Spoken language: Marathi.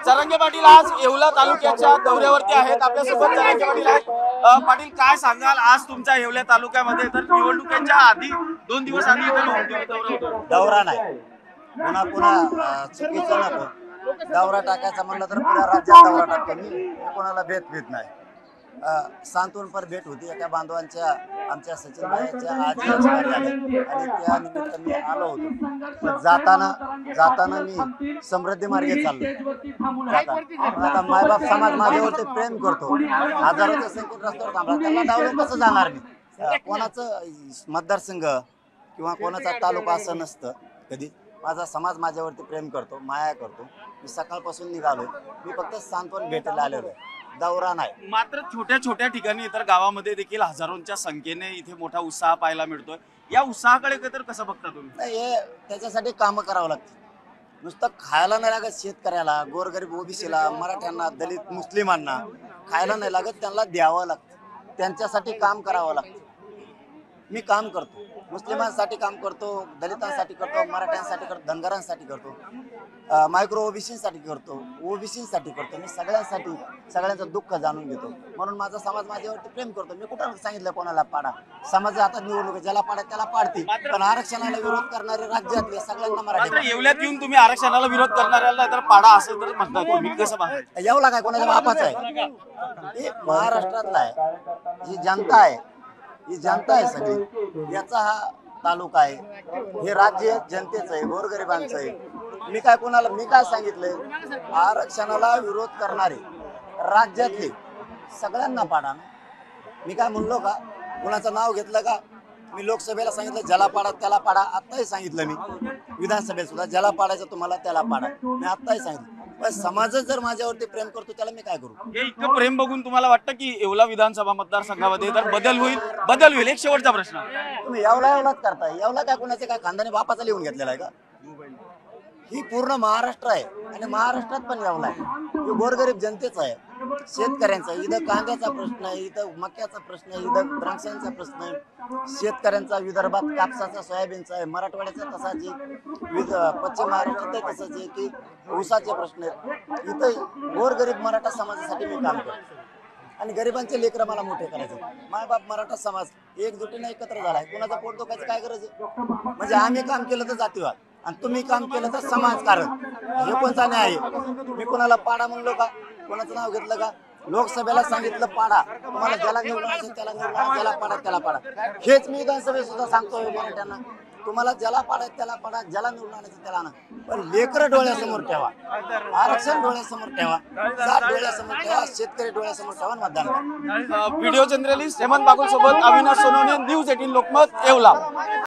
जरांगे पाटील आज येवला तालुक्याच्या दौऱ्यावरती आहेत। आपल्यासोबत जरांगे पाटील आहेत। पाटील काय सांगाल, आज तुमच्या येवला तालुक्यामध्ये तर निवडणुकीच्या आधी 2 दिवस आधी दौरा नाही, पुन्हा पुन्हा चुकीचं नको दौरा टाकायचा म्हणलं तर पुऱ्या राज्यात दौरा टाकतो मी, कोणाला भेट नाही। सांत्वनपर भेट होती एका बांधवांच्या, आमच्या सचिन भाईच्या आजी एक्सपायर झाले आणि त्या निमित्त मी आलो होतो। जाताना मी समृद्धी मार्गे चाललो। आता मायबाप समाज माझ्यावरती प्रेम करतो, हजारोच्या संख्येत रस्त्यावर थांबला, त्यांना डावलून कसं जाणार मी? कोणाचं मतदारसंघ किंवा कोणाचा तालुका असं नसतं कधी। माझा समाज माझ्यावरती प्रेम करतो, माया करतो। मी सकाळपासून निघालो, मी फक्त सांत्वन भेटायला आलेलो, दौरा नाही। मात्र छोट्या छोट्या ठिकाणी इतर गावामध्ये देखील हजारोंच्या संख्येने इथे मोठा उत्साह पाहायला मिळतोय। या उत्साहाकडे तर कसं बघता तुम्ही? नाही, हे त्याच्यासाठी कामं करावं लागतं। नुसतं खायला नाही लागत शेतकऱ्याला, गोरगरीब ओबीसीला, मराठ्यांना, दलित मुस्लिमांना खायला नाही लागत, त्यांना द्यावं लागतं। त्यांच्यासाठी काम करावं लागतं। मी काम करतो, मुस्लिमांसाठी काम करतो, दलितांसाठी करतो, मराठ्यांसाठी करतो, धनगरांसाठी करतो, मायक्रो ओबीसीसाठी करतो, ओबीसीसाठी करतो। मी सगळ्यांसाठी सगळ्यांचं दुःख जाणून घेतो, म्हणून माझा समाज माझ्यावरती प्रेम करतो। मी कुठं सांगितलं कोणाला पाडा, समाज आता निवडणूक ज्याला पाडा त्याला पाडते, पण आरक्षणाला विरोध करणारे राज्यातले सगळ्यांना मराठी। येवल्यात येऊन तुम्ही आरक्षणाला विरोध करणाऱ्याला तर पाडा असं तर म्हणता तुम्ही, कसं पाहता? येवला काय कोणाच्या बापाचा आहे? हे महाराष्ट्रातला आहे, ही जनता आहे, ही जनता आहे सगळी, याचा हा तालुका आहे, हे राज्य जनतेचं आहे, गोरगरिबांचं आहे। मी काय सांगितलंय, आरक्षणाला विरोध करणारे राज्यातले सगळ्यांना पाडा। मी काय म्हणलो का? कुणाचं नाव घेतलं का? मी लोकसभेला सांगितलं ज्याला पाडा त्याला पाडा, आत्ताही सांगितलं मी विधानसभेत सुद्धा, ज्याला पाडायचं तुम्हाला त्याला पाडा, मी आत्ताही सांगितलं। पण समाज जर माझ्यावरती प्रेम करतो त्याला मी काय करू? हे इतकं प्रेम बघून तुम्हाला वाटतं की येवला विधानसभा मतदारसंघामध्ये तर बदल होईल? एक शेवटचा प्रश्न, तुम्ही येवलाच करताय, येवला काय कोणाचे काय खानदानी बापाचा लिहून घेतलेला आहे का? ही पूर्ण महाराष्ट्र आहे आणि महाराष्ट्रात पण येवला आहे, ही गोरगरीब जनतेचा आहे, शेतकऱ्यांचा। इथं कांद्याचा प्रश्न आहे, इथं मक्याचा प्रश्न आहे, इथं द्राक्षांचा प्रश्न आहे, शेतकऱ्यांचा विदर्भात कापसाचा, सोयाबीनचा आहे, मराठवाड्याचा तसाच आहे, पश्चिम महाराष्ट्रात तसंच आहे की ऊसाचे प्रश्न आहेत। इथं गोरगरीब मराठा समाजासाठी मी काम करतो आणि गरिबांचे लेकरं मला मोठे करायचे। मायबाप मराठा समाज एकजुटीने एकत्र झालाय, कुणाचा पोट दुखायची काय गरज आहे? म्हणजे आम्ही काम केलं तर जातीवाद आणि तुम्ही काम केलं तर समाजकारण, हे कोणता न्याय आहे? मी कोणाला पाडा म्हणलो का? कोणाचं नाव घेतलं का? लोकसभेला सांगितलं पाडा, तुम्हाला ज्याला निवडून असेल त्याला निवडून, ज्याला पाडा त्याला पाडा। हेच मी विधानसभेत सुद्धा सांगतोय मराठ्यांना, तुम्हाला ज्याला पाडा त्याला पाडा, ज्याला निवडून आणायचं त्याला आणा, पण लेकरं डोळ्यासमोर ठेवा, आरक्षण डोळ्यासमोर ठेवा, जात डोळ्यासमोर ठेवा, शेतकरी डोळ्यासमोर ठेवा, मतदान करा। व्हिडिओ जर्नलिस्ट हेमंत बागुल सोबत अविनाश सोनवणे, न्यूज 18 लोकमत, येवला।